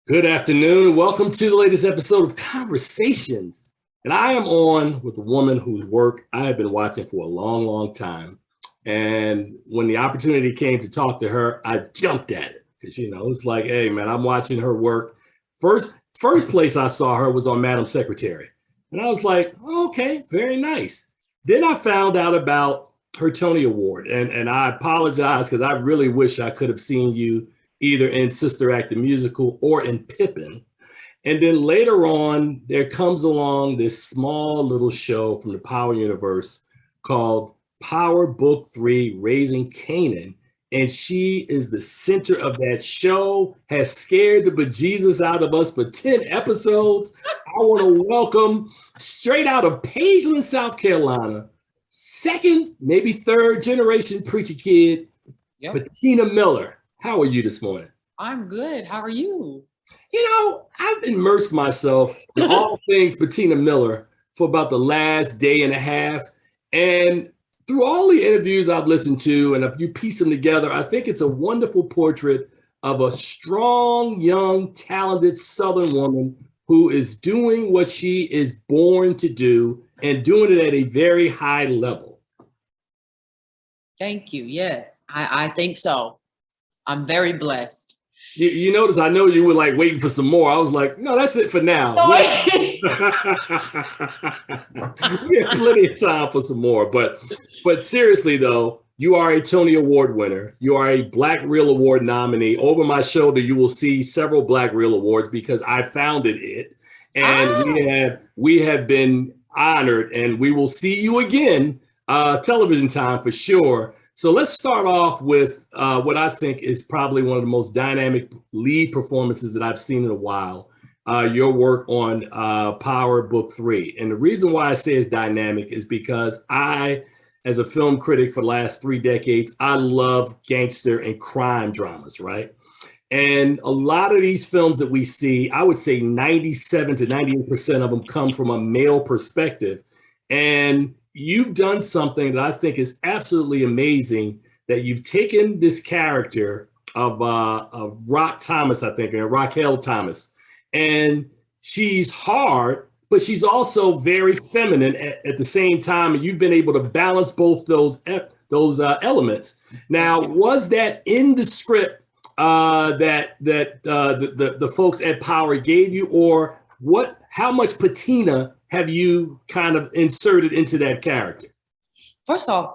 Good afternoon, and welcome to the latest episode of Conversations. And I am on with a woman whose work I have been watching for a long, long time. And when the opportunity came to talk to her, I jumped at it because it's like, hey man, I'm watching her work. First place I saw her was on Madam Secretary, and I was like, okay, very nice. Then I found out about her Tony Award, and I apologize because I really wish I could have seen you either in Sister Act the musical or in Pippin. And then later on, there comes along this small little show from the Power universe called Power Book 3 Raising Kanan. And she is the center of that show, has scared the bejesus out of us for 10 episodes. I want to welcome straight out of Pageland, South Carolina, second, maybe third generation preacher kid, Patina Miller. How are you this morning? I'm good. How are you? I've immersed myself in all things Patina Miller for about the last day and a half. And through all the interviews I've listened to, and if you piece them together, I think it's a wonderful portrait of a strong, young, talented Southern woman who is doing what she is born to do and doing it at a very high level. Thank you. Yes, I think so. I'm very blessed. You notice, I know you were like waiting for some more. I was like, no, that's it for now. We have plenty of time for some more. But seriously, though, you are a Tony Award winner. You are a Black Reel Award nominee. Over my shoulder, you will see several Black Reel Awards because I founded it. And we have been honored, and we will see you again, television time for sure. So let's start off with what I think is probably one of the most dynamic lead performances that I've seen in a while, your work on Power Book 3. And the reason why I say it's dynamic is because I, as a film critic for the last 3 decades, I love gangster and crime dramas, right? And a lot of these films that we see, I would say 97 to 98% of them come from a male perspective. And you've done something that I think is absolutely amazing, that you've taken this character of Rock Thomas, I think, or Raquel Thomas, and she's hard, but she's also very feminine at the same time. And you've been able to balance both those elements. Now, was that in the script that the folks at Power gave you, or what? How much patina have you kind of inserted into that character? First off,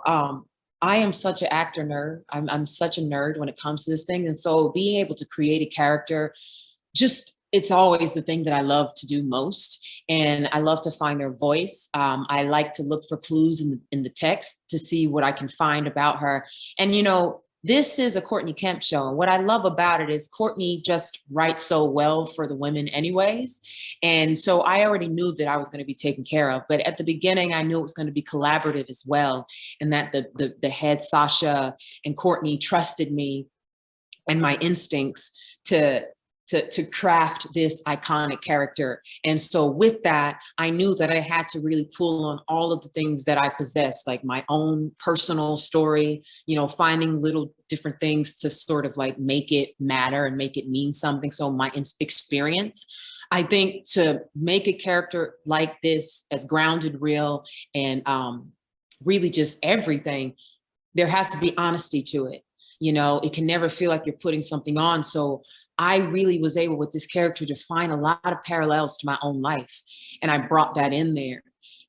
I am such an actor nerd. I'm such a nerd when it comes to this thing. And so being able to create a character, it's always the thing that I love to do most. And I love to find their voice. I like to look for clues in the text to see what I can find about her. And, this is a Courtney Kemp show. And what I love about it is Courtney just writes so well for the women anyways. And so I already knew that I was going to be taken care of. But at the beginning, I knew it was going to be collaborative as well. And that the head, Sasha, and Courtney trusted me and my instincts to craft this iconic character. And so with that, I knew that I had to really pull on all of the things that I possess, like my own personal story, finding little different things to sort of like make it matter and make it mean something. So my experience, I think, to make a character like this as grounded, real, and really just everything, there has to be honesty to it. It can never feel like you're putting something on. So I really was able with this character to find a lot of parallels to my own life. And I brought that in there.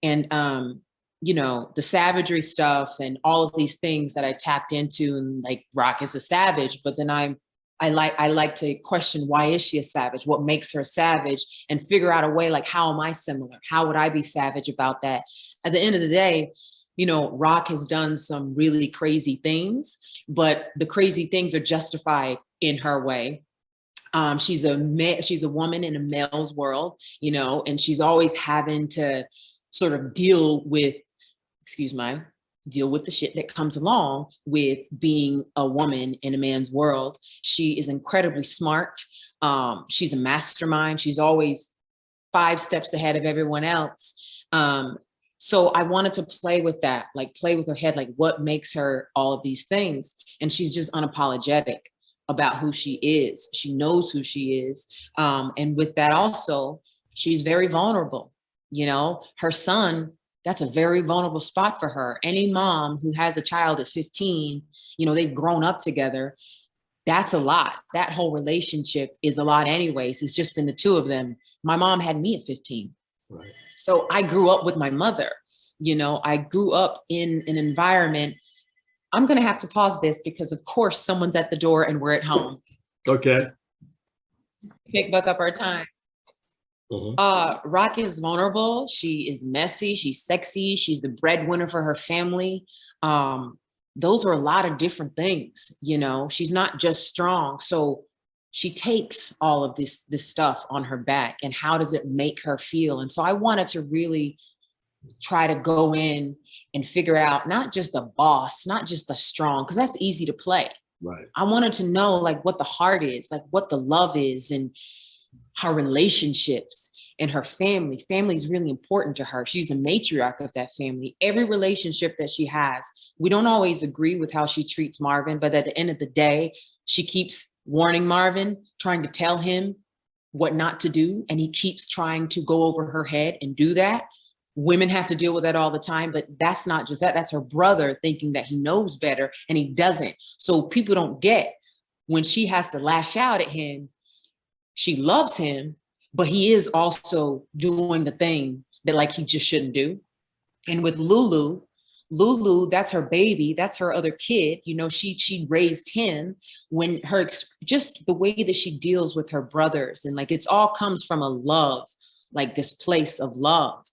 And, the savagery stuff and all of these things that I tapped into, and like Rock is a savage, but then I like to question, why is she a savage? What makes her a savage? And figure out a way, like, how am I similar? How would I be savage about that? At the end of the day, Rock has done some really crazy things, but the crazy things are justified in her way. She's a woman in a male's world, and she's always having to sort of deal with the shit that comes along with being a woman in a man's world. She is incredibly smart. She's a mastermind. She's always 5 steps ahead of everyone else. So I wanted to play with that, like play with her head, like what makes her all of these things. And she's just unapologetic. about who she is. She knows who she is. And with that also, she's very vulnerable. You know, her son, that's a very vulnerable spot for her. Any mom who has a child at 15, you know, they've grown up together. That's a lot. That whole relationship is a lot anyways. It's just been the two of them. My mom had me at 15. Right. So I grew up with my mother. You know, I grew up in an environment. I'm going to have to pause this because, of course, someone's at the door and we're at home. Okay. Pick back up our time. Rock is vulnerable. She is messy. She's sexy. She's the breadwinner for her family. Those are a lot of different things. You know, she's not just strong. So she takes all of this stuff on her back, and how does it make her feel? And so I wanted to really try to go in and figure out not just the boss, not just the strong, because that's easy to play. Right. I wanted to know like what the heart is, like what the love is, and her relationships and her family. Family is really important to her. She's the matriarch of that family. Every relationship that she has, we don't always agree with how she treats Marvin, but at the end of the day, she keeps warning Marvin, trying to tell him what not to do. And he keeps trying to go over her head and do that. Women have to deal with that all the time, but that's not just that. That's her brother thinking that he knows better and he doesn't. So people don't get when she has to lash out at him. She loves him, but he is also doing the thing that like he just shouldn't do. And with Lulu, that's her baby. That's her other kid. You know, she raised him. When her, just the way that she deals with her brothers, and like, it's all comes from a love, like this place of love.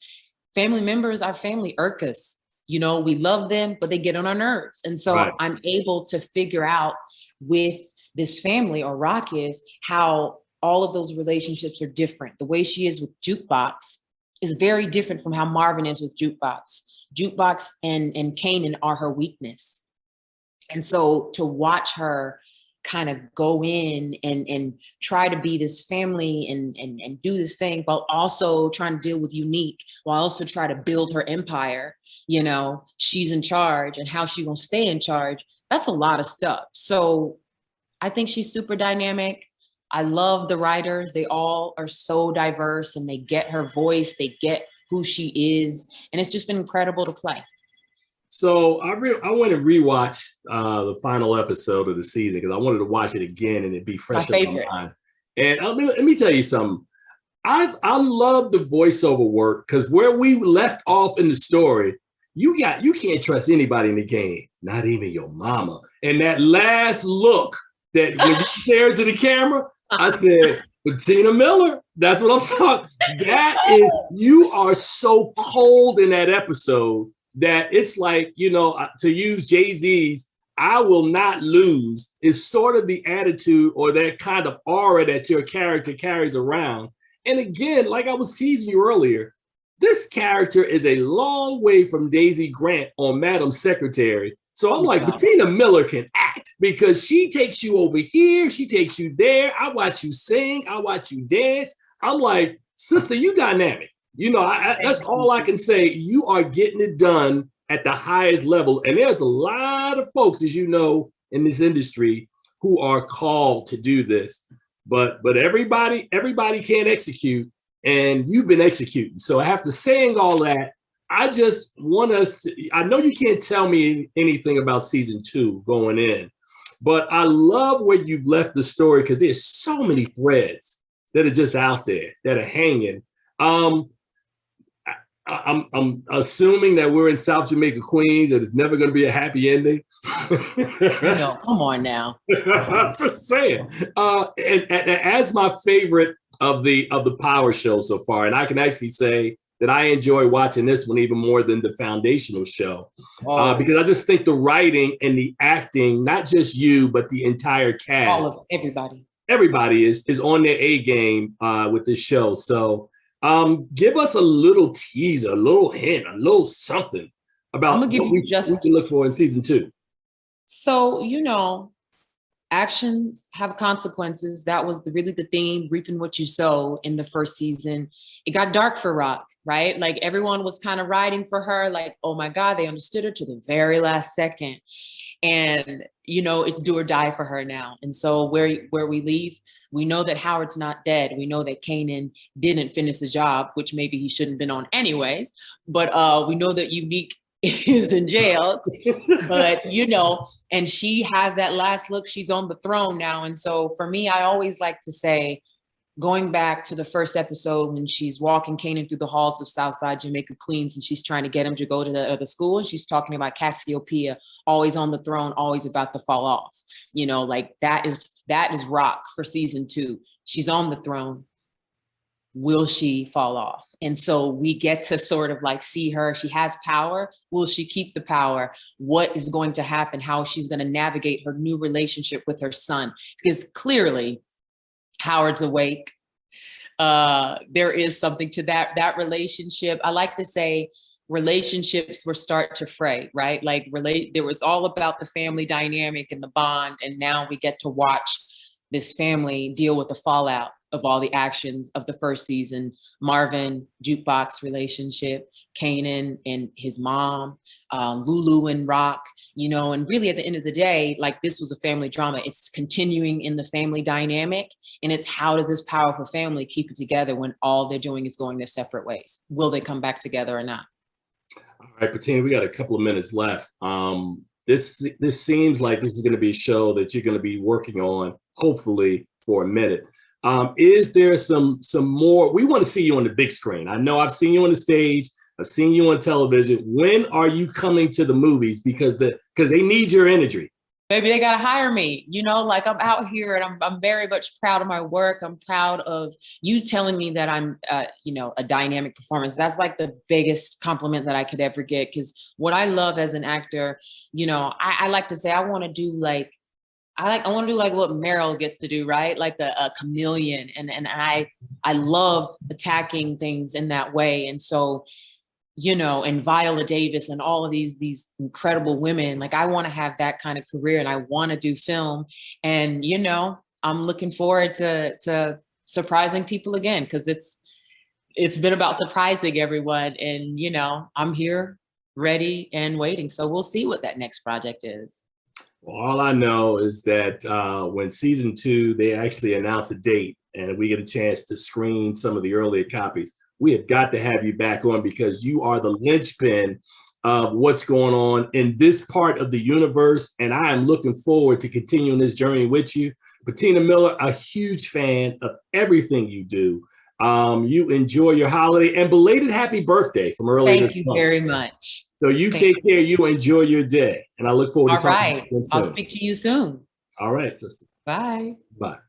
Family members, our family irk us. You know, we love them, but they get on our nerves. And so right. I'm able to figure out with this family, or Rock is, how all of those relationships are different. The way she is with Jukebox is very different from how Marvin is with Jukebox. Jukebox and Kanan are her weakness. And so to watch her kind of go in and try to be this family and do this thing, while also trying to deal with Unique, while also try to build her empire, you know, she's in charge, and how she gonna stay in charge, that's a lot of stuff. So I think she's super dynamic. I love the writers. They all are so diverse, and they get her voice, they get who she is. And it's just been incredible to play. So I went and rewatched the final episode of the season because I wanted to watch it again and it'd be fresh in my mind. And let me tell you something. I love the voiceover work, because where we left off in the story, you can't trust anybody in the game, not even your mama. And that last look that when you stared to the camera, I said, Patina Miller, that's what I'm talking. That is, you are so cold in that episode that it's like, you know, to use Jay-Z's, I will not lose, is sort of the attitude or that kind of aura that your character carries around. And again, like I was teasing you earlier, this character is a long way from Daisy Grant on Madam Secretary. So I'm like, Patina Miller can act, because she takes you over here, she takes you there. I watch you sing, I watch you dance. I'm like, sister, you dynamic. You know, that's all I can say. You are getting it done at the highest level. And there's a lot of folks, as you know, in this industry who are called to do this. But everybody can't execute, and you've been executing. So after saying all that, I just want us to, I know you can't tell me anything about season 2 going in, but I love where you've left the story, because there's so many threads that are just out there that are hanging. I'm assuming that we're in South Jamaica, Queens, that it's never going to be a happy ending. No, come on now. I'm just saying. And as my favorite of the Power show so far, and I can actually say that I enjoy watching this one even more than the foundational show, because I just think the writing and the acting, not just you, but the entire cast, everybody is on their A game with this show. So give us a little teaser, a little hint, a little something about what we can look for in season 2. So, you know, actions have consequences. That was really the theme, reaping what you sow in the first season. It got dark for Rock, right? Like everyone was kind of riding for her, like, oh my God, they understood her to the very last second. And, you know, it's do or die for her now. And so where we leave, we know that Howard's not dead. We know that Kanan didn't finish the job, which maybe he shouldn't have been on anyways. But we know that Unique is in jail, but you know, and she has that last look. She's on the throne now. And so for me, I always like to say, going back to the first episode when she's walking Kanan through the halls of Southside Jamaica, Queens, and she's trying to get him to go to the other school, and she's talking about Cassiopeia, always on the throne, always about to fall off. You know, like that is Rock for season 2. She's on the throne. Will she fall off? And so we get to sort of like see her. She has power. Will she keep the power? What is going to happen? How she's going to navigate her new relationship with her son? Because clearly Howard's awake. There is something to that relationship. I like to say relationships were start to fray, right? Like there was all about the family dynamic and the bond. And now we get to watch this family deal with the fallout of all the actions of the first season. Marvin, Jukebox relationship, Kanan and his mom, Lulu and Rock, you know, and really at the end of the day, like this was a family drama. It's continuing in the family dynamic, and it's how does this powerful family keep it together when all they're doing is going their separate ways? Will they come back together or not? All right, Patina, we got a couple of minutes left. This seems like this is going to be a show that you're going to be working on, hopefully, for a minute. Is there some more? We want to see you on the big screen. I know I've seen you on the stage. I've seen you on television. When are you coming to the movies? Because they need your energy. Baby, they got to hire me. You know, like I'm out here and I'm very much proud of my work. I'm proud of you telling me that I'm, you know, a dynamic performance. That's like the biggest compliment that I could ever get. Because what I love as an actor, you know, I like to say I want to do like what Meryl gets to do, right? Like a chameleon. And I love attacking things in that way. And so, you know, and Viola Davis and all of these incredible women, like I want to have that kind of career and I want to do film. And, you know, I'm looking forward to surprising people again, because it's been about surprising everyone. And, you know, I'm here ready and waiting. So we'll see what that next project is. Well, all I know is that when season 2, they actually announce a date and we get a chance to screen some of the earlier copies, we have got to have you back on, because you are the linchpin of what's going on in this part of the universe. And I am looking forward to continuing this journey with you. Patina Miller, a huge fan of everything you do. You enjoy your holiday, and belated happy birthday from earlier. Thank you very much. So you take care, you enjoy your day, and I look forward to talking to you soon. I'll speak to you soon. All right, sister. Bye. Bye.